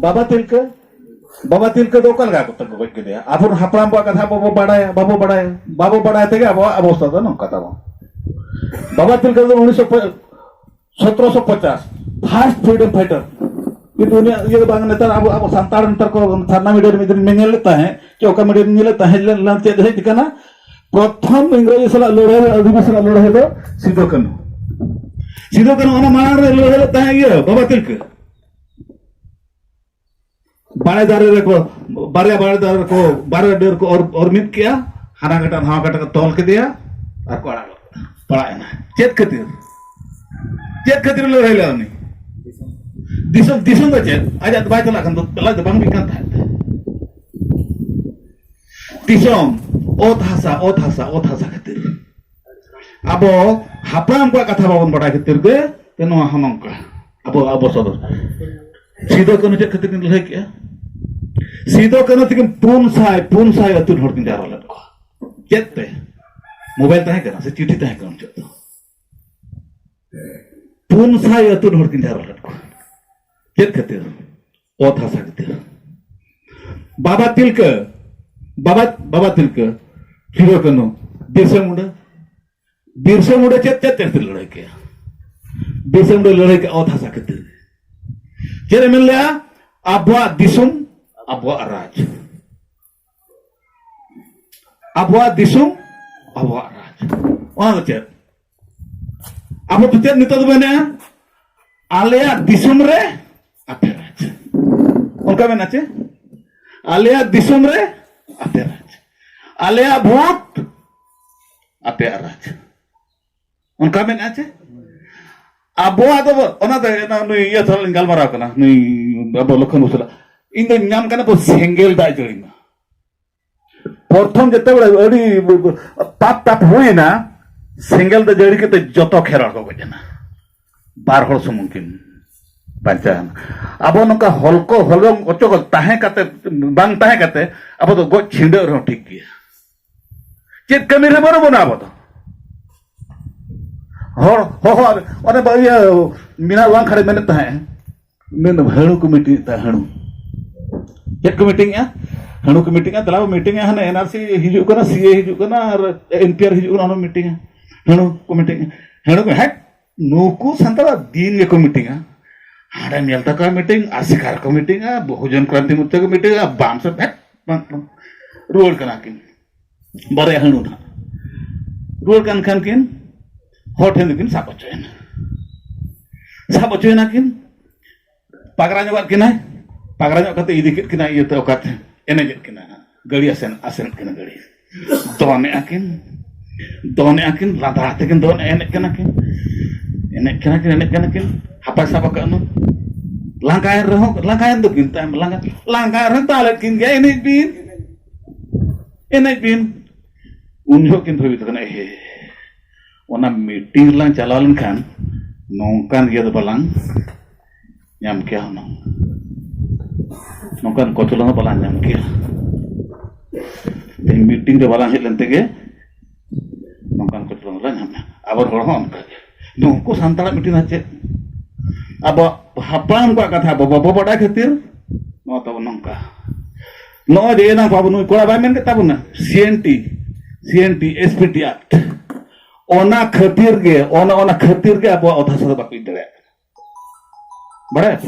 बाबा तिलका दो कल को तक गज के अब हापराम को कथा बाबो बड़ा थे अब अवस्था दो नौका तब बाबा तिलका दो 1750 फास्ट फ्रीडम फाइटर कि दुनिया ये बांग नेतार अब संताड़ नेतार को थाना मीडिया में मेल लेता है कि ओका मीडिया में लेता है लांचे है दिखाना प्रथम इंग्रजी सला लड़ाई आदिवासी सला लड़ाई दो सिदो कानू ओना मार रे लड़ाई लेता है ये बाबा तिलका बारे दारे को बारे डेर को और मिट किया हाना गटा तोल के दिया और को आड़ा पड़ा ना चेत खातिर लड़ाई ले उनी दिसम दा चेत आज बाय चला खन तो पला तो बांग बिकान था दिसम ओत हासा खातिर अब हापराम को कथा बाबन बड़ा खातिर के तेनो हनंका अब सदर सीधो कनो चेत खातिर लड़ाई किया सीधो कनो तक पुन साय अतुन हर किन जारा लको चेते मोबाइल तहे कना से चिट्ठी तहे कन चेत पुन साय अतुन हर किन जारा लको चेत खातिर ओत हासा खातिर बाबा तिलका सीधो कनो बिरसा मुंडा चेत लड़ाई किया बिरसा मुंडा लड़ाई के ओत हासा खातिर चेरे मिल लिया अबवा दिसुम अबवा राज वहां चेत अब तो चेत नितो बने आलिया दिसुम रे आपे राज उनका में नाचे आलिया दिसुम रे आपे राज आलिया भूत आपे राज उनका में नाचे अबवा तो ओना तो नुई ये थल गलमाराव कना नुई अब लखन उसला इन दो नाम कना तो सेंगेल दा जड़ीना प्रथम जते बड़े अड़ी ताप हुई ना सेंगेल दा जड़ी के तो जतो खेरा को गजना बार हर मुमकिन बांचान अब नका हलको हलम ओचो को ताहे काते बांग ताहे काते अब तो गो छिंडे रहो ठीक गया चेत कमी रे बरो बना अब तो हो अरे भैया मीना वांग खड़े मैंने ताहे मैं हेणु को मीटिंग ता हेणु चेक को मीटिंग है हेणु को मीटिंग है तलाव मीटिंग है एनआरसी हिजु कना सीए हिजु कना और एनपीआर हिजु कना मीटिंग है हेणु को मीटिंग हेणु को है नुकु संतरा दिन के को मीटिंग है हाडा मेलता का मीटिंग आशिकार को मीटिंग है बहुजन क्रांति मोर्चा को मीटिंग है बाम से बैठ रोड कना किन बारे हेणु ना रोड कन खान किन होठेन किन साबचोयना किन पागरा जवात किना पागरा जवात कते इदी कित किना ये तो काते एनेजेत किना गड़ी आसेन किना गड़ी दोने आकिन लादा तेकिन दोन एने किना किन हापा साबा कनो langkayan do किन ताम langkayan ताले किन गया एने बिन उन्हो किन धोबी तो कना हे ओना मीटिंग lang चलालन खान नौकान गे बालां nyam kia nong nongkan kotulang balang nyam kia di meeting de balang hit lente ge nongkan kotulang balang nyam abar horhon nongko santara meeting ache abo hapam ko katha baba bada khatir no tabo nongka no de na babu nu kola ba men ke tabuna CNT SPT Act ona khatir ge abo otha sa ba pidare बड़ा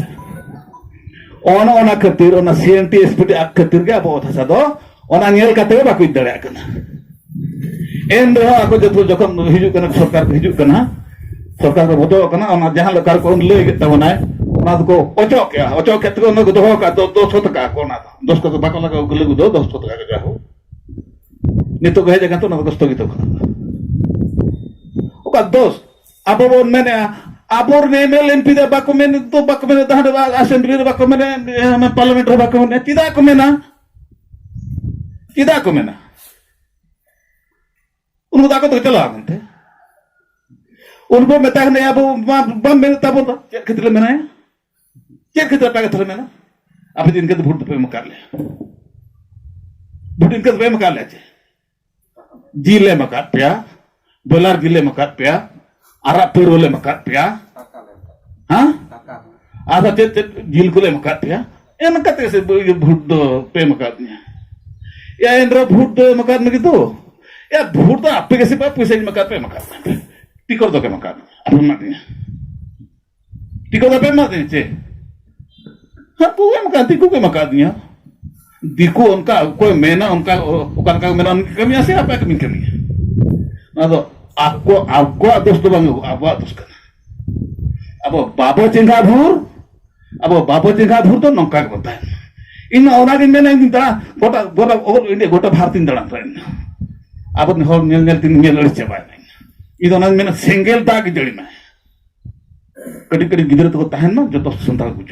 ओना खातिर ओना CNT SPT खातिर के अब ओथा सादो ओना nail काते बाको इदड़े कना एन रहो आको जतो जखन हिजु कना सरकार हिजु कना सरकार को बदो कना ओना जहां लकार को ले तबना ओना को ओचो के तो न दो का 200 टका कोना 10 को बाको लगा गले दो 200 टका के जाहो नितो गहे जगह तो न कष्ट की तो ओका दोस्त अब वो मैंने आबोर में एमपी दे बाको में तो बाको में दहड असेंबली रे बाको में हम पार्लियामेंट रे बाको में तिदा को मेना उनको दाको तो चला आते उनको मेता ने अब बम में तब चेक खतरे में ना चेक खतरे पे खतरे में ना अब दिन के वोट पे मकार ले वोट इनके पे मकार ले जिले मकार पिया बोलार जिले मकार पिया आरा पेरोले मकार पिया हाँ आधा जिल को ले मकार पिया एम कते से भोट दो पे मकादनिया या एंद्र भोट दो मकादने की तो या भोट दो आपे कैसे पाए पैसे मकाद पे मकाद टिकर दो के मकाद आप मारदिया टिकर दो पे मारदिया चे हाँ को के मकादनिया दिको उनका कोई मेना उनका उनका मेना उनकी कमी आसे apa kami kami atau aku दोस्त तो बंग aku दोस्त kan abo babo cengka भूर तो नौका के बताए इन औना दिन में नहीं दिन गोटा गोटा और इंडिया गोटा भारत दिन दड़ा फ्रेंड अब हर नेल नेल तीन नेल लड़ चबाय नहीं इधर में सिंगल दाग जड़ी में कड़ी कड़ी गिदर तो तहन ना जो तो संताल कुछ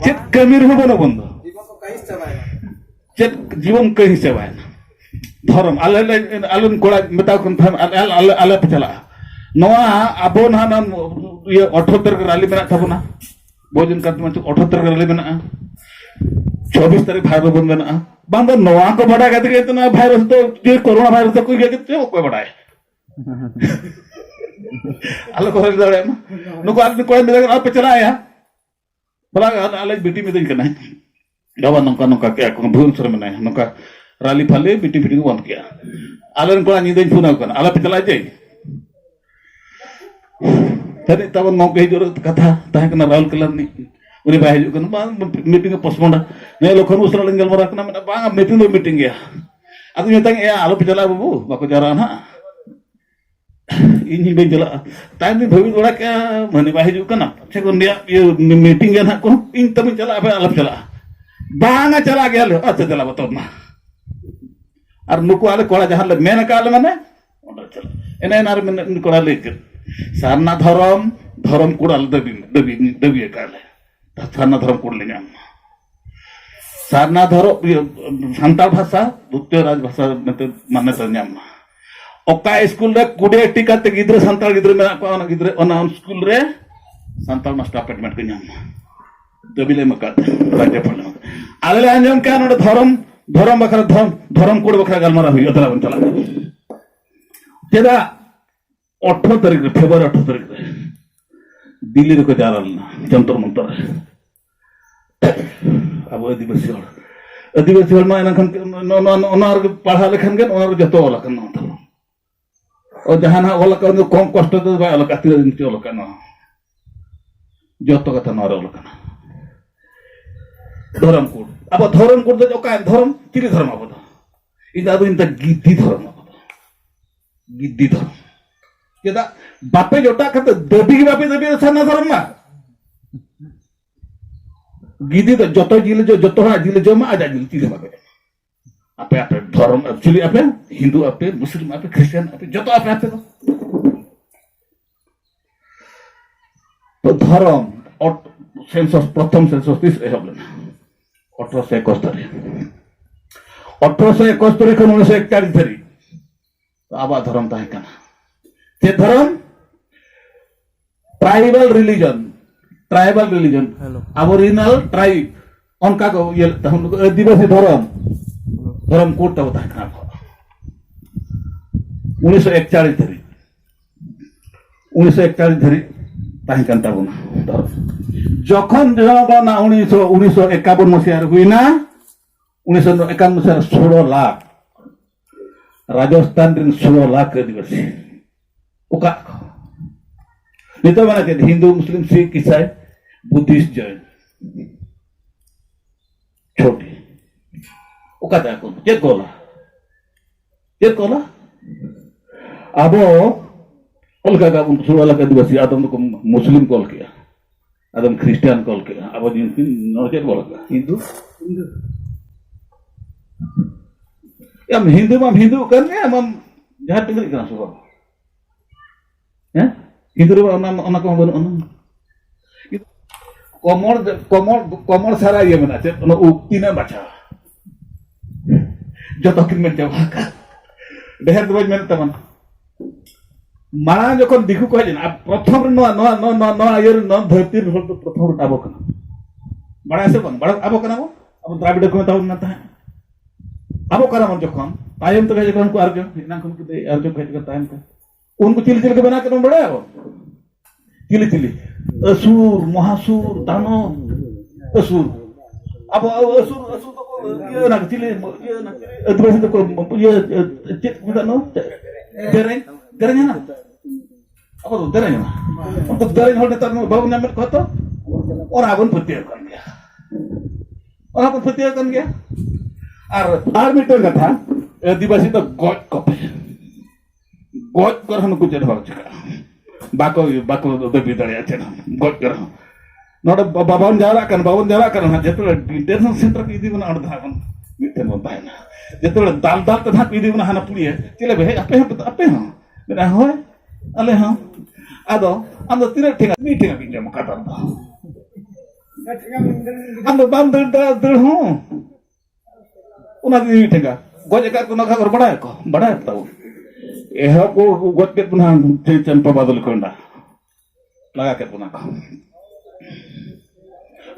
चेत कमीर हो बनो बंद चेत जीवन कहीं चबाय ना धर्म आलन कोड़ा मेता कन थाम आले पे चला नवा अबो ना ये 78 के रैली में था ना भोजन करते में 78 के रैली में 24 तारीख भाइरस बंद में बांध नवा को बड़ा कहते के इतना वायरस तो ये कोरोना वायरस तो कोई कहते कोई बड़ा है आलो को हर दड़े नुको आदमी कोई मेरे आप पे चला आया भला आले बेटी में दिन करना है गवा नंका नंका क्या को भुवनेश्वर में नहीं नंका रैली फाले बीटी बीटी को बंद किया आलन को नींद फोन आकर आला पे चला जाए तने तब नौके जरूरत कथा तहे कना राहुल कलर उन्हें बाहर जो कना मीटिंग पोस्टपोन ने लोखन उसरा लंगल मरा कना मेना बांगा मीटिंग दो मीटिंग गया अदु मेतांग या आलो पे चला बाबू बाको जरा ना इन बे चला टाइम में भविष्य बड़ा क्या मने बाहर जो कना अच्छे को ये मीटिंग है ना को इन तब चला अब आलो चला बांगा चला गया लो अच्छा चला बताओ ना और नुको आले कोड़ा जहां ले मेन काले माने ओंडा चला एने नार में कोड़ा लेकर सारना धर्म धर्म कुड़ाल दबी दबी दबी काले सारना धर्म कुड़ ले जाम सारना धर्म संताल भाषा द्वितीय राज भाषा में मान्यता नाम ओका स्कूल रे कुडे टिका ते गिद्रे संताल गिद्रे में को ओना गिद्रे ओना स्कूल रे संताल मास्टर अपॉइंटमेंट के नाम दबी ले मका राज्य पढ़ले आले अंजम का नोड धर्म धर्म बखरा धर्म कोड बखरा गलमारा हुई अतला बन चला तेरा 18 तारीख फेब्रुआरी 18 तारीख दिल्ली को जा रहा जंतर मंतर अब आदिवासी में एनखान पढ़ा लेखान जो ओलकन और जहां ओलकन कम कष्ट ओलका 3 दिन ओलकन जो कथा ओलकन धर्म कोड अब धर्म कोड जो का धर्म चिली धर्म अब इन अब इन गिद्दी धर्म गिद्दी धर्म केदा बापे जोटा खत दबी बापे दबी सना धर्म मा गिद्दी तो जतो जिले जो जतो हा जिले जो मा आजा जिले चिली बापे आपे आपे धर्म एक्चुअली आपे हिंदू आपे मुस्लिम आपे क्रिश्चियन आपे जतो आपे आपे तो धर्म और सेंसस प्रथम सेंसस 30 एहबलना 1871 खन 1941 धरी तो आबा धर्म ताहे कना ते धर्म ट्राइबल रिलीजन अबोरिजिनल ट्राइब उनका को ये हम लोग आदिवासी धर्म कोड तब ताहे कना 1941 धरी 1941 धरी ताहे कन ताबना धर्म जखन जनगणना 1951 मसीहार हुईना 1951 मसीहार 16 लाख राजस्थान rin 16 लाख आदिवासी उका नितो माने हिंदू मुस्लिम सिख ईसाई बुद्धिस्ट जैन छोटी उका ता को चेक कोला अब अलगा का 16 लाख आदिवासी आदम को मुस्लिम कॉल किया आदम क्रिश्चियन कॉल के अब जिनकी नौचेत बोला हिंदू या हिंदू करने हम जहां टिंगरी करना सुबह हैं हिंदू रे ओना को बन कमर सारा ये मना चे ओना उक्ति ना बचा जो तो किन में जवाब का देहर दबज में तमन माना जखन दिखु कह जेना प्रथम नो आयर नो धरती रे प्रथम आबो कना बड़ा से बन बड़ा आबो कना अब द्राविड को ताउ ना था आबो कना मन जखन तायम तो जखन को आर्जो ना खन के आर्जो कह के तायम का उनको चिल के बना के तुम बड़ा आबो चिली चिली असुर महासुर दानव असुर अब असुर असुर तो ये ना चिली ये ना आदिवासी तो ये चेक बुदा नो dereng derengnya na apa tuh derengnya na untuk dereng hal netar bawa nyamper kau tuh orang pun putih kan dia orang pun putih kan dia meter kata आदिवासी तो गॉड कप गॉड कर हम कुछ भाग चुका बाको बाको तो बिदड़े अच्छे ना गॉड कर नोट बाबन जाला कर ना जब इंटरनेशनल सेंटर की दी बना अर्धा बन मिटन बन पाए ना जब दाल दाल तो धाक दी बना हना पुड़ी है चले बे आपे हाँ मेरा होय अले हाँ आदो अंदर तीन ठेंगा मीटिंग अभी जम का दर्द अंदर बाम दर्द हूँ उन्हें दी ठेंगा गोजे का कुना खबर बड़ा है ताऊ यह को गोज के पुना चंपा बादल कोंडा लगा के पुना को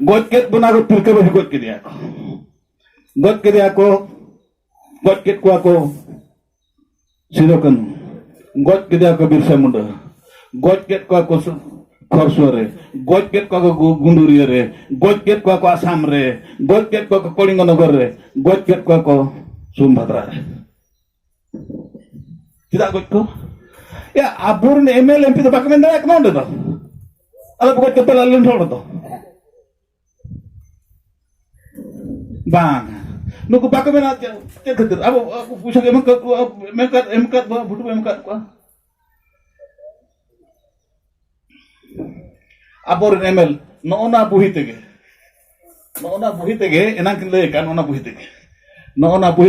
गोज के पुना को तिरके भी गोज के दिया को गोज के को सिरोकन गोज के दिया को बिरसा मुंडा गोज के को खरसुरे गोज के को गुंडुरिया रे गोज के को आसाम रे गोज के को कलिंगनगर रे गोज के को सोमभद्रा रे tidak begitu ya abur nih ML MP itu pakai mendadak mau deh tuh kalau bukan kepelan lor tuh bang nuku pakai mendadak cek aku pusing emkat butuh emkat gua abur ML nona buhi tege enak le kan nona buhi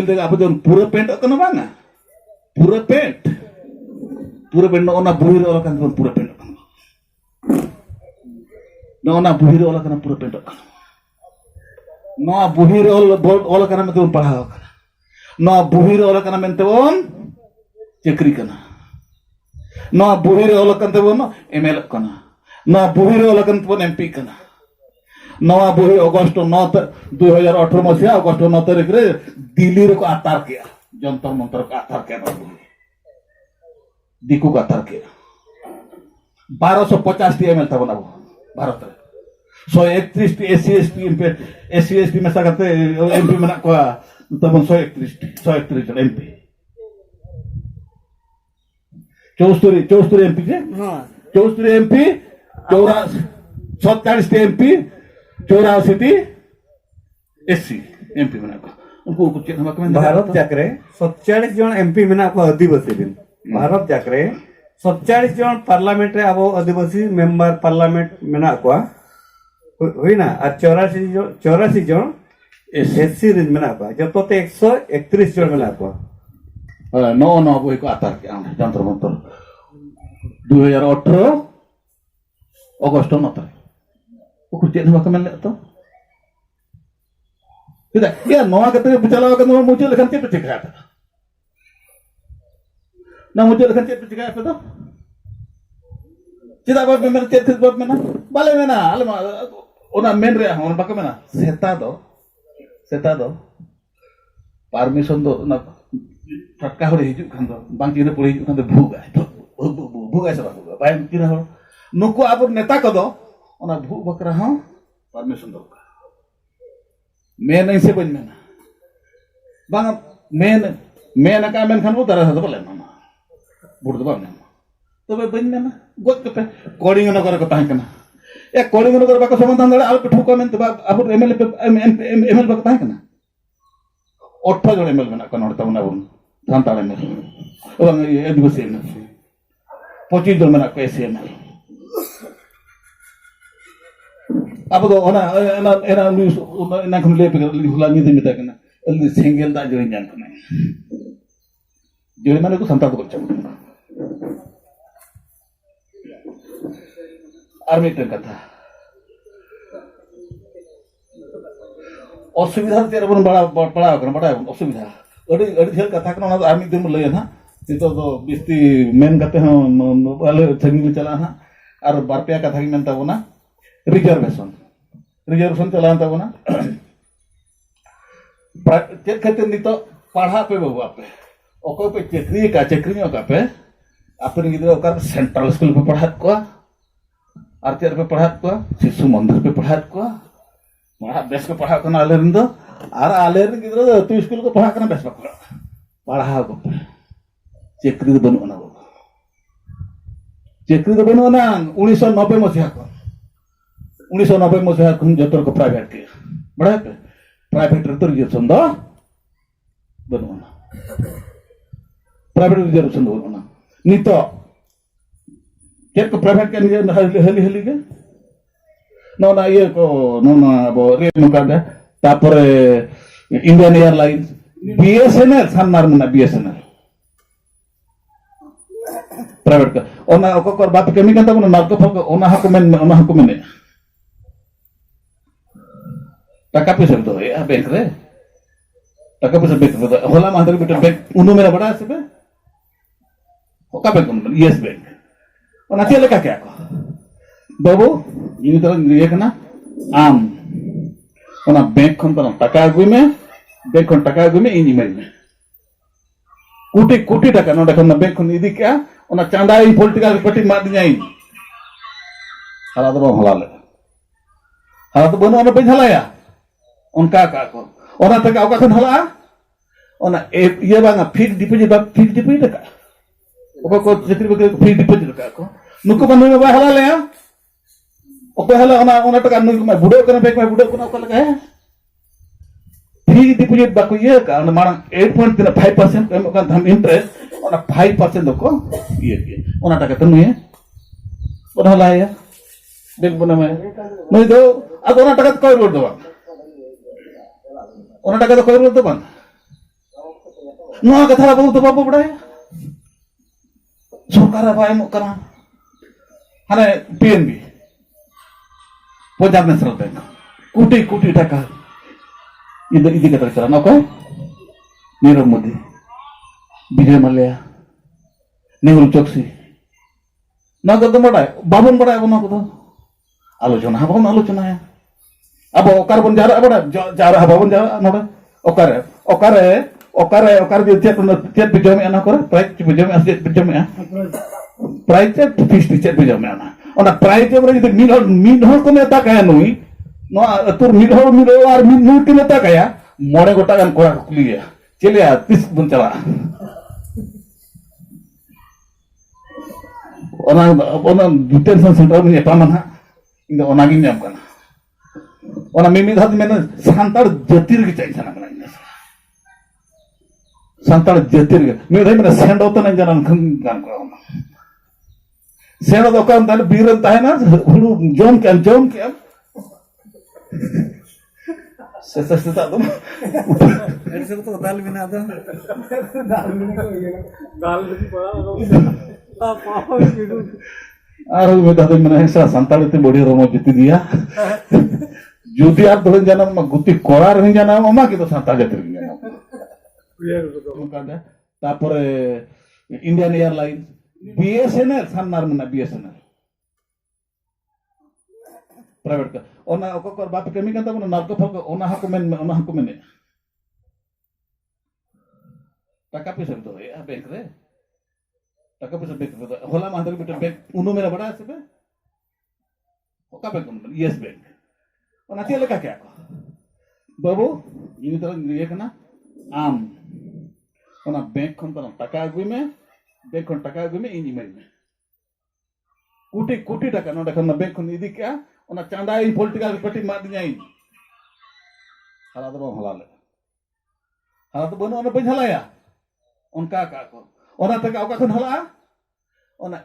tege apa tuh pura pent atau mana पूरा paint ना बुहिर वाला kan पूरा paint ना बुहिर वाला kan पूरा paint ना बुहिर वाला kan में तो पढ़ाओ ना बुहिर वाला kan में तो चक्री करना ना बुहिर वाला kan तो ML करना ना बुहिर वाला kan तो MP करना नवा बुहि अगस्त 2018 मसीहा अगस्त 9 तारीख रे दिल्ली रे को आतार किया जंतर मंतर का आधार क्या दिकू का आधार क्या 1250 TML था बना वो भारत में 131 SC ST में सागते MP में ना कोआ तब 131 MP 74 MP के 74 MP 47 MP 84 SC MP में ना भारत जाकरे 47 जन एमपी मेना को आदिवासी दिन भारत जाकरे 47 जन पार्लियामेंट रे अब आदिवासी मेंबर पार्लियामेंट मेना को होइना आ 84 जन एससी दिन मेना को जतो ते 131 जन मेना को नो बोई को आतार के जंतर मंतर 2018 अगस्त 9 तारीख को चेत हवा कमेल तो tidak ya mau kata bicara kan mau muncul kan cek cek apa nah muncul kan cek cek apa tuh tidak buat memang cek buat mana balik mana alam orang main rea orang pakai mana seta do permission do na tatka hore hijuk kan do bang kira pulih hijuk kan do buga sebab bayang kira hor nuku abur neta ko do ona bhu bakra ha permission do मैं नहीं से बन में बांग मैं ना का मैं खान वो तरह से बोले मामा बुढ़ बाप ना तो वे बन में ना गोद के कोडिंग ना करे को ताहीं करना या कोडिंग ना करे बाको समाधान दे आप ठुका में तो बाप अब ML बाको ताहीं करना 8 जन ML में ना कनोड़ तो ना बोल सांता ML और ये आदिवासी ML 25 जन में ना कैसे ML अब तो एना न्यूज़ ना हम ले पे हुलानी दे मिता करना अल्ली सिंगल दा जोइन जान करना जोइन माने को संता को बच्चा आर्मी टे कथा असुविधा तेरे बन बड़ा करना असुविधा अड़ी ढेर कथा करना आर्मी दिन में लय ना तो बिस्ती मेन करते हैं वाले संगी चला ना और बारपिया कथा की मेनता बोना रिजर्वेशन चलान तबना चेक खातिर नितो पढ़ा पे बाबू आपे ओको पे चक्री का पे आपन गिदरा ओकर सेंट्रल स्कूल पे पढ़ात को और चेर पे पढ़ा को शिशु मंदिर पे पढ़ा को पढ़ा बेस को पढ़ा करना आले रिंदो और आले रिंद गिद्रो तो स्कूल को पढ़ा करना बेस पढ़ा को चेकरी दो बनु ना चेकरी दो बनु ना 1990 मसीहा को 1990 मसीहा को जतर को प्राइवेट के बड़ा पे प्राइवेट रे तो रिजर्वेशन दो बनु ना प्राइवेट रिजर्वेशन दो ना नितो चेक को प्राइवेट के लिए हली हली के नो ना ये को नो ना अब रे नुका दे तापर इंडियन एयरलाइंस बीएसएनएल सानमार मना बीएसएनएल प्राइवेट का ओना ओकर बाप कमी kan tabon narko phok ona hako men taka paisa to ya bank re taka paisa bank to hola mahdar betul bank uno mera bada ase be oka bank uno yes bank ona chele ka kya ko babu ini tarah ye kana am ona bank khon tarah taka agui me bank khon taka agui me ini mai me कोटी टाका नोडे खन bank खन इदी क्या ओना चांदा इन political party मार दियाई हाला तो हलाले हाला तो बनो ओना पे हलाया उनका का को ओना तक ओका खन हला ओना ये बांगा फिक्स डिपॉजिट का ओका को चक्री बके फिक्स डिपॉजिट का को नुको बनो में बा हलाले या ओका हला ओना टका नुको में बुडो करना बैंक में बुडो करना ओका लगा है फिक्स डिपॉजिट बाको ये का मांग 8.5% एम का हम इंटरेस्ट ओना 5% को ये के ओना टका तनु ये ओना लाया बैंक बना में नहीं दो अब ओना टका कोई रोड दो ओना टका तो कोई रोड दो बन नो कथा बहुत तो बाबू बड़ा सरकार बाय मो करा हाने पीएनबी पंजाब नेशनल बैंक कोटी टका इदी कथा चला नको नीरव मोदी विजय मल्ल्या नेहरू चोकसी ना तो बड़ा बाबन बड़ा बना को आलोचना बाबन आलोचना है अब ओकार बन बड़ा जारा बाबन जारा नोडे ओकार जो चेत बिजो में ना करे प्राइस बिजो में चेत बिजो में प्राइस चेत फिक्स चेत बिजो में ना ओना प्राइस रे जदि मिल हो को नेता काया नुई नो तुर मिल हो और मिल के नेता काया मोड़े गोटा गान कोड़ा कुलिया चलिया 30 बन चला ओना डिटेंशन सेंटर में एपा मना इंदा ओना गिन नाम कना ओना मिमी धाद में सांताड़ जतिर के चाहिए ना कना सांताड़ जतिर के मैं धाई में सेंडो तो नहीं जाना गान को सेंडो तो काम ताले बीरन ताहे ना हुलु जोन के से तुम ऐसे तो दाल बिना दो दाल भी पड़ा और मैं दादा मैंने ऐसा संताल ते बड़ी रोमो जीती दिया जुदी आप धोन जाना मा गुती कोड़ा रही जाना मामा की तो संताल जाती रही जाना तापर इंडियन एयरलाइंस बीएसएनएल सानमार मना बीएसएनएल प्राइवेट का ओना ओकर बाप कमी kan tabon narko phok ona hako men taka paisa to ya bank re taka paisa bank to hola mahdar betul bank uno mera bada ase be oka bank uno yes bank ona chele ka kya ko babu ini tarah ye kana am ona bank khon tarah taka agui me bank khon taka agui me ini mai कोटी टाका नोडे खन bank खन इदी क्या ओना चांदा इन political party मार दियाई हाला तो हलाले हाला तो बनो ओना पे हलाया उनका का को ओना तक ओका खन हला ओना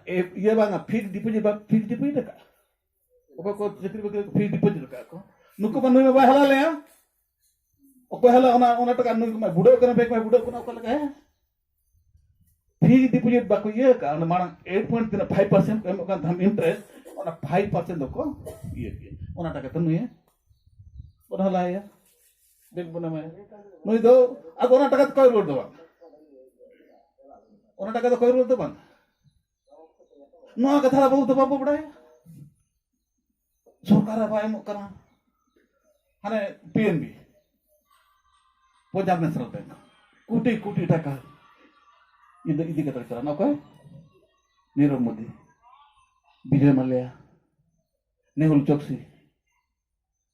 ये बांगा फिक्स डिपॉजिट का ओका को चक्री बके फिक्स डिपॉजिट का को नुको बनो में बा हलाले या ओको हला ओना टका नुको में बुडो करना बैंक में बुडो करना ओका लगा है फिक्स डिपॉजिट बाको ये का मांग 8.5% एम का हम इंटरेस्ट ओना 5% को ये के ओना टका तनु ये ओना लाया बैंक बना में नई दो अब ओना टका कोई रोड दो ओना टका तो कोई रोड दो बन नो कथा बहुत बाबू बड़ा सरकार बाय मो करा हाने पीएनबी पंजाब नेशनल बैंक कोटी टका इदी कथा चला नको नीरव मोदी विजय मल्ल्या नेहुल चौकसी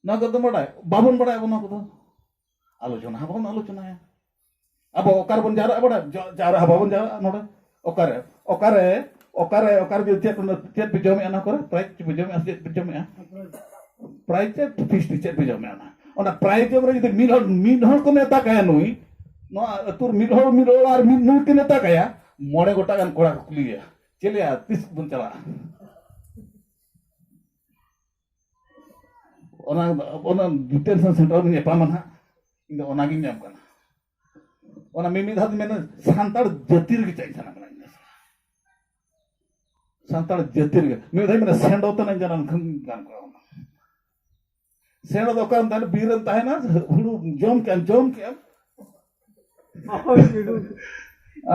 ना को बड़ा बाबन बड़ा को आलोचना बाबन आलोचना अब ओकार बन जारा बड़ा जारा बाबन जारा नोडे ओकारे ओकारे ओकारे ओकार जो चेत पे जमे ना करे प्राइस पे जमे चेत पे जमे प्राइस फीस चेत पे जमे ना ओना प्राइस जम रे जदि मिड हर को नेता काया नुई नो तुर मिड हर आर मिड नुई के नेता काया मोड़े गोटा गान कोड़ा कुलिया चलिया 30 बन चला ओना डिटेंशन सेंटर में एपा मन इन ओना गिन नाम कना ओना मिमी धाद मेन सांताड़ जतिर के चाइ थाना कना सांताड़ जतिर के मी धाई मेन सेंडो तो न जानन खन गान को सेंडो तो काम ताने बीरन ताहे ना हुडू जम के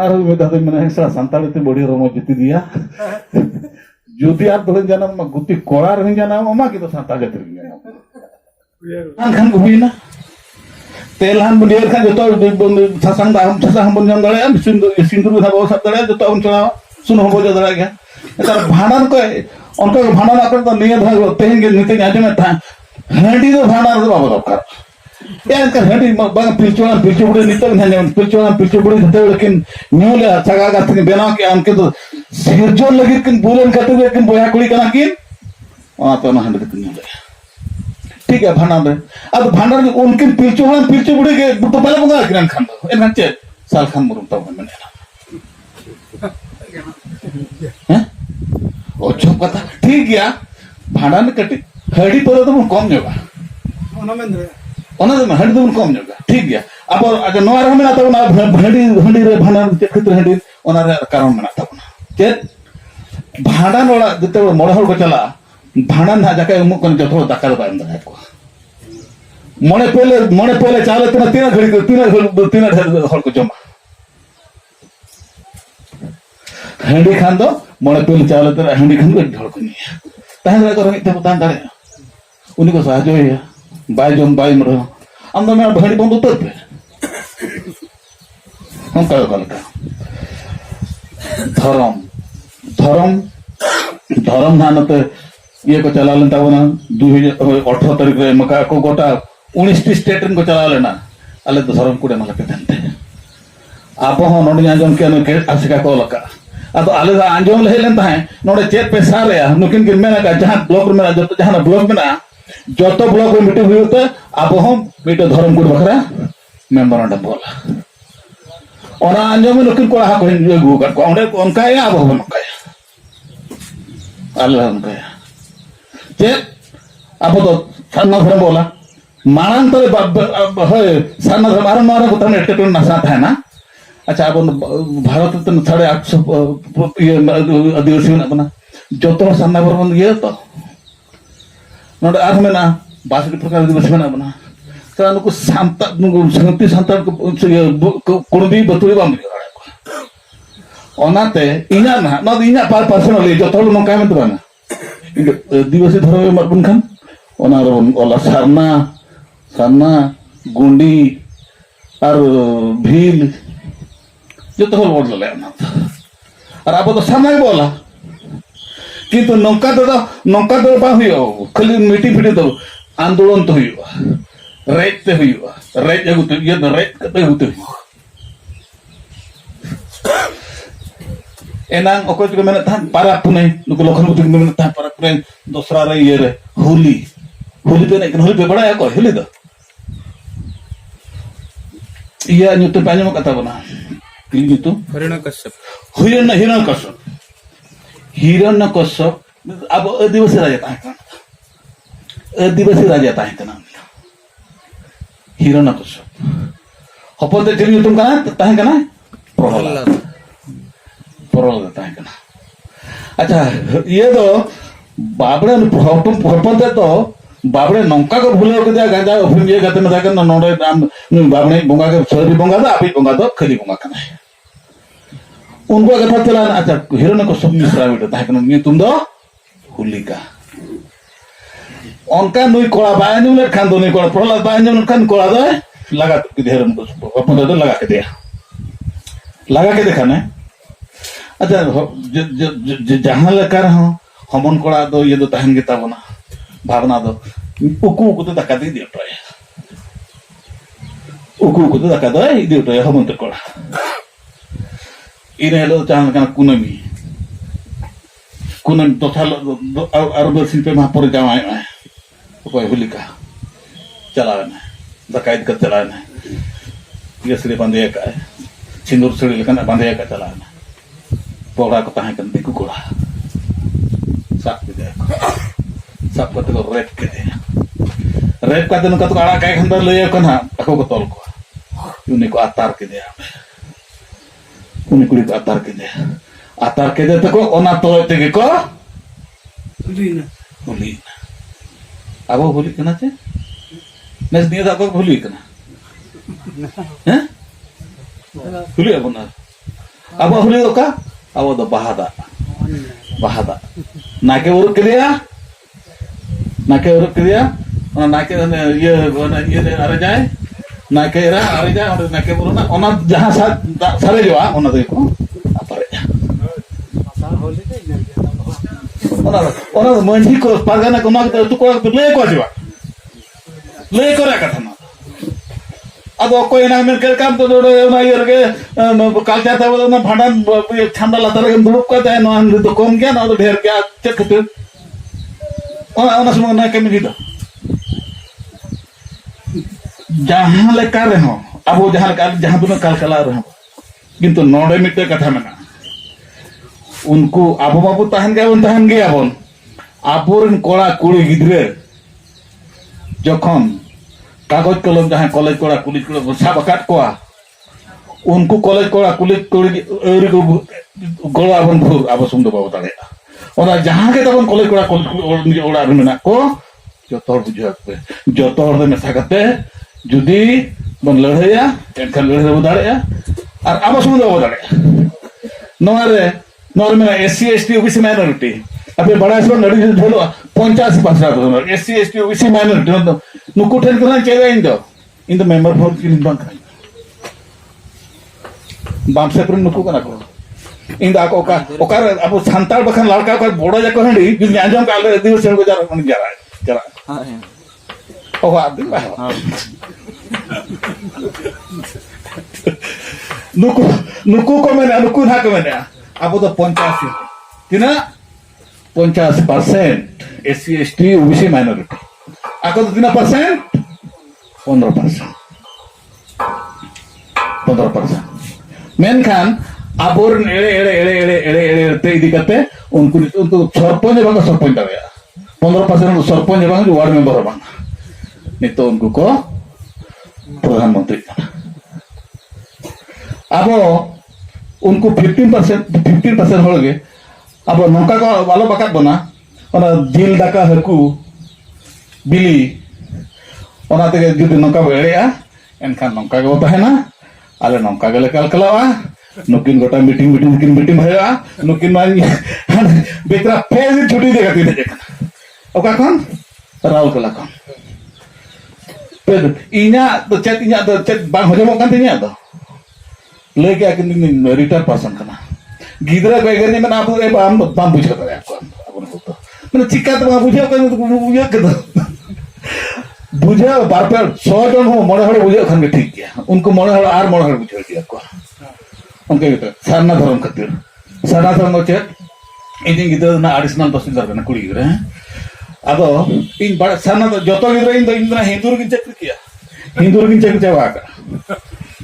আর ওই দাদা মানে একটা সান্তাড়িতে বড়ি রম জিতি দিয়া যদি আর ধরে জানা গুতি করার হই জানা ওমা কি তো সান্তাড় জাতির জানা খান ঘুমিনা তেল হান বলিয়ার খান যত সাসাং বন জান দাঁড়ায় সিন্দুর বিধা বাবু সাত দাঁড়ায় যত অন চড়াও শুনো হবো যা দাঁড়ায় গিয়া তার ভাড়ান কয় অনকা ভাড়ান আপনার তো নিয়ে ভাগ তেহেন গে নিতে আজমে থা হাঁডি তো ভাড়ার তো বাবা দরকার यार का हडी बाग पिलचुबड़ी नितल हन पिलचुबड़ी हते लेकिन न्यूले छगा का थी बेना के हमके तो सिरजोन लगी किन बुलन कते किन बोया कुड़ी कना किन आ तो ना हंड किन न्यूले ठीक है भांडा में अब भांडा के उनके पिलचुबड़ी के तो पहले बंगा किन खान दो एन चे साल खान मुरुम तो मैंने हैं ओ चुप कथा ठीक गया भांडा में कटी हडी पर तो कम होगा ओना में हंडी तो कम जोगा ठीक गया अब अगर नोआ रे मेना तबना हंडी रे भांडा चेक खतर हंडी ओना रे कारण मेना तबना चेक भांडा नोड़ा जते मोड़ हर को चला भांडा ना जाके उमु कोन जतो दाका बाय अंदर को मोड़े पहले चाले तना तीन घड़ी तीन हर को जमा हंडी खान दो मोड़े पहले चाले तना हंडी खान को ढोल को नहीं ताहे रे को मिते तान दारे उनी को साजो है बाय जम बाय मरो हम तो मैं भड़ी बंद उतर पे हम का धर्म नानते ये को चला लेता बना 2018 तारीख रे मका को गोटा 19 स्टेट को चला लेना अले तो धर्म कुडे मला पेते आप हो नोडी आंजम के आसिका को लका अब अले आंजम ले लेन ताहे नोडे चेत पे सारे नुकिन के मेना का जहां ब्लॉक में जो जहां ब्लॉक में ना जो तो ब्लॉक में मीटिंग हुई होता अब हम मीटिंग धर्म गुड बखरा मेंबर अंडा बोला और आंजम नुकिन को हा को गु कर को ओंडे उनका या अब हम का अल्लाह उनका जे अब तो साना धर्म बोला मारन तो है साना धर्म मारन को तने टेटन ना साथ है ना अच्छा अब भारत तो 850 ये आदिवासी ना बना जो तो साना धर्म ये तो नोडे आर में ना 62 प्रकार आदिवासी में ना बना तो नुको सांता नुको संगति सांता को कुणबी बतुरी बाम ओनाते इना ना इना पर्सनली जो तो नो काय में तो ना आदिवासी धर्म में बन खान ओना ओला सरना गुंडी और भील जो तो बोल ले ना और अब तो सामने बोला किंतु नौका तो बा हुयो खाली मिटी फिटी तो आंदोलन तो हुयो रेत ते हुयो रेत अगु तो ये रेत कते हुतो एनांग ओको तो मेना था पारा पुने नुको लखन बुत मेना था पारा पुने दूसरा रे ये रे होली पे नहीं होली पे बड़ा है को होली दो ये नुतो पानी में कथा बना किल तो हिरण्यकश्यप अब आदिवासी राजा ताहे कना हिरण्यकश्यप हपते चली तुम कना ताहे कना प्रहलाद ताहे कना अच्छा ये तो बाबड़े हपते तो बाबड़े नौका को भूल के दिया गांजा फिर ये कहते ना जाकर नोडे बाबड़े बोंगा के सरी बोंगा था अभी बोंगा तो खली बोंगा कना उनको कथा चला अच्छा हिरण्यकश्यप मिश्रा बेटा ताहे कना ये तुम दो होलिका उनका नुई कोड़ा बायन ने खान दो नहीं कोड़ा प्रहलाद बायन खान कोड़ा दो लगा के हिरण्यकश्यप अपन तो लगा के देखा ने अच्छा जहां लेकर हमन कोड़ा दो ये दो ताहन के ताबना भावना दो उकू उकू तो दाका दे दियो टोय उकू उकू तो दाका दो दियो टोय हमन तो कोड़ा इन हेलो चाहन kana kunami total arba silpe mahapur jamai koy hulika चलाना दकायत कर चलाना ये सिर्फ बंदे का है सिंदूर सड़ी लेकिन बंदे का चलाना पोड़ा को ताहे कर दिकु कोड़ा साफ के दे साफ करते को रेप करते न कतो आड़ा काय खंदर ले कना ako को तोल को उन्हें को आतार के दे उन्हें कुड़ी आतार के दे तो को ओना तो ते को हुलीना अब हुली कना चे नस दिया था भूली कना हैं भूली अब ना अब भूली तो का अब तो बहादा नाके उरुक किया और नाके ये अरे जाए नाके अरे जाए और नाके बोलो ना ओना जहां सारे जो आ ओना देखो अपरे ओना मंडी को पागना को ना तो को ले को आजवा ले करे कथा ना अब कोई ना मेन कर काम तो ना ये के कल्चर था ना भांडन ठंडा लातर के दुड़ुप का है ना तो कम क्या ना तो ढेर क्या चेक करते ओना समय ना के मिली जहां ले कर रहे हो अब वो जहां तुम कलकला रहे हो किंतु नोडे मिटे कथा में उनको आबो बाबू तहन गया बोन आबोरन कोड़ा कुड़ी गिद्रे जखन कागज कलम जहां कॉलेज कोड़ा पुलिस को साब काट कोआ उनको कॉलेज कोड़ा पुलिस कोड़ी एरी को गोला बन भूर अब सुंदर बाबू ताले ओना जहां के तबन कॉलेज कोड़ा कॉलेज ओड़ा मेना को जो तोड़ बुझा पे जो तोड़ दे मेसा करते जुदी बन लड़या एनखन लड़े दाड़या और अब सुंदर बाबू दाड़या नोरे में एससी एसटी ओबीसी माइनॉरिटी अबे बड़ा सो लड़ी झोलो 85% एससी एसटी ओबीसी माइनॉरिटी नुकु ठेन कना चेदा इन दो मेंबर फॉर किलिंग बैंक बाम से पर नुकु कना को इन दा को का ओकार अब संताल बखन लड़का का बोड़ो जाको हंडी जिन आजम का ले दिवस को जरा हां ओ आदि बा नुकु को मैंने नुकु ना को मैंने अब तो 85 किना 50% एससी एसटी ओबीसी माइनॉरिटी आको तो कितना परसेंट 15% मेनखान आबोर एड़े ते इदी करते उनको सरपंच बांगा सरपंच दाड़िया 15% सरपंच बांगा वार्ड मेंबर बांगा नितो उनको को प्रधानमंत्री अब उनको 15% हो गए अब नौका को वालो बकात बना और दिल दाका हकू बिली ओना ते जुदी नौका एड़ेया एनखान नौका गो तहना आले नौका गले कलकलावा नुकिन गोटा मीटिंग भया नुकिन मा बेतरा फेज छुट्टी देगा तीन जगह ओका कोन राहुल कला कोन पे इना तो चेत बांग होजमो कान तिनिया तो ले के आकिन रिटायर पर्सन कना गिदरा को एगनी में आप बाम बुझा करे आपको तो मैंने चिक्का तो बुझा के बुझा के बुझा बार बार 100 जन हो मोड़े हड़ बुझा खान के ठीक किया उनको मोड़े हड़ आर मोड़े हड़ बुझा दिया को उनके तो सारना धर्म खातिर सारना धर्म चे इन गिदरा ना एडिशनल तहसीलदार बना कुड़ी गिदरा अदो इन बड़ा सारना तो जतो गिदरा इन हिंदू की चक्र किया हिंदू की चक्र चावा का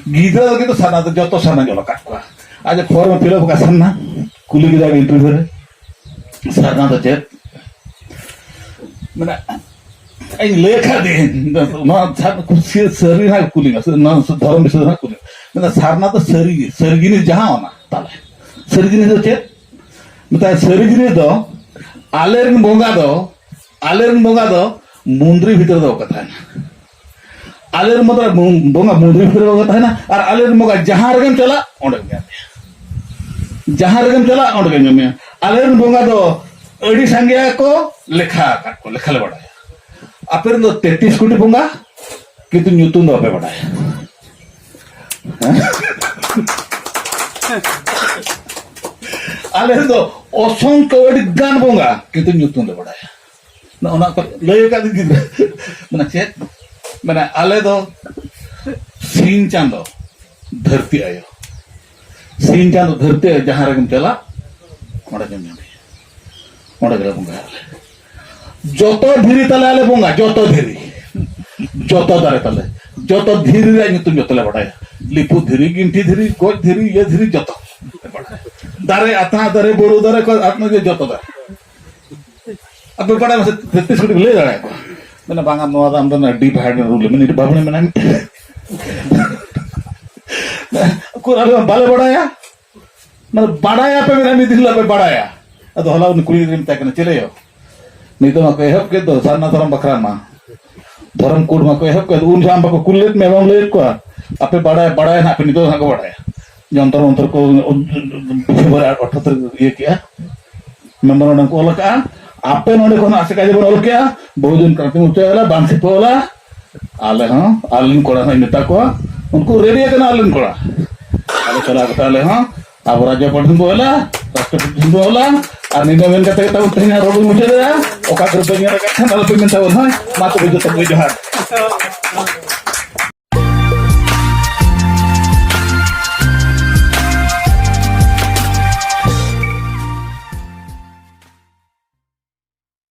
गिदरा तो सारना तो जतो सारना जलो काट को आज फॉर्म फिलअप का सारना कुली गिदरा इंटरव्यू रे सारना तो चे मैंने लेखा दे कुर्सी सरी ना कुली ना धर्म विषय ना कुली मैंने सारना तो सरगिनी जहां होना ताले सरगिनी तो चेत मतलब सरगिनी तो आलेरन बोंगा दो मुंद्री भीतर दो कथा है आलेरन मतलब बोंगा मुंद्री भीतर दो कथा है ना और आलेरन बोंगा जहां रगम चला ओंडे में आलेरन बोंगा दो अड़ी संज्ञा को लेखा ले बढ़ाया अपेर 33 कोटी बोंगा किंतु न्यूतन दो पे बढ़ाया आलेरन दो असंख्य गान बोंगा किंतु न्यूतन दो बढ़ाया ᱚᱱᱟ ᱠᱚ ᱞᱟᱹᱭ ᱟᱠᱟᱫ ᱜᱤᱫᱽᱨᱟᱹ ᱢᱟᱱᱮ ᱪᱮᱫ ᱢᱟᱱᱮ ᱟᱞᱮ ᱫᱚ ᱥᱤᱧ ᱪᱟᱸᱫᱚ ᱫᱷᱟᱹᱨᱛᱤ ᱟᱭᱳ ᱥᱤᱧ ᱪᱟᱸᱫᱚ ᱫᱷᱟᱹᱨᱛᱤ ᱟᱭᱳ ᱡᱟᱦᱟᱸ ᱨᱮᱜᱮᱢ ᱪᱟᱞᱟᱜ ᱚᱸᱰᱮ ᱜᱮᱢ ᱧᱟᱢᱮᱭᱟ ᱚᱸᱰे ᱜᱮᱞᱮ ᱵᱚᱸᱜᱟᱭᱟ ᱡᱚᱛᱚ ᱫᱷᱤᱨᱤ ᱛᱟᱞᱮ ᱟᱞᱮ ᱵᱚᱸᱜᱟ ᱡᱚᱛᱚ ᱫᱷᱤᱨᱤ ᱡᱚᱛᱚ ᱫᱟᱨᱮ ᱛᱟᱞᱮ ᱡᱚᱛᱚ ᱫᱷᱤᱨᱤ ᱨᱮᱭᱟᱜ ᱧᱩᱛᱩᱢ ᱡᱚᱛᱚ ᱞᱮ ᱵᱟᱰᱟᱭᱟ ᱞᱤᱯᱩ ᱫᱷᱤᱨᱤ ᱜᱤᱱᱴᱷᱤ धीरी गोज धीरी ये धीरी जतो दारे आता दारे बोरो दारे को आत्मा के जतो दारे अब बड़ा मसे 33 फुट ले रहा है मैंने बांगा नोआ दाम तो नड्डी भाड़ में रूल मैंने बाबू ने मैंने कुराल में बाले बढ़ाया मतलब बढ़ाया पे मेरा मिथिला पे बढ़ाया अब हला उन कुली रिम तक न चले हो नहीं तो मैं कहब के तो सारना धर्म बकरा मां धर्म कोड में कहब के उन जाम बाको कुलेट में बाम लेट को आपे बढ़ाया बढ़ाया ना पे नहीं तो हां को बढ़ाया जंतर अंतर को फेब्रुआरी 78 ये किया मेमोरेंडम को लगा आपे नोडे कोन आसे काजे बोल किया बहुजन क्रांति मोर्चा वाला बांसी पोला आले हां आलिन कोड़ा है नेता को उनको रेडी करना आलिन कोड़ा आले चला के आले हां अब राज्य प्रधान बोला राष्ट्रपति बोला और निने मेन कते ताऊ तहिना रोड मुझे दे ओका कर पे मेरा का ना पे मेन ताऊ हां मा तो जो तक जोहार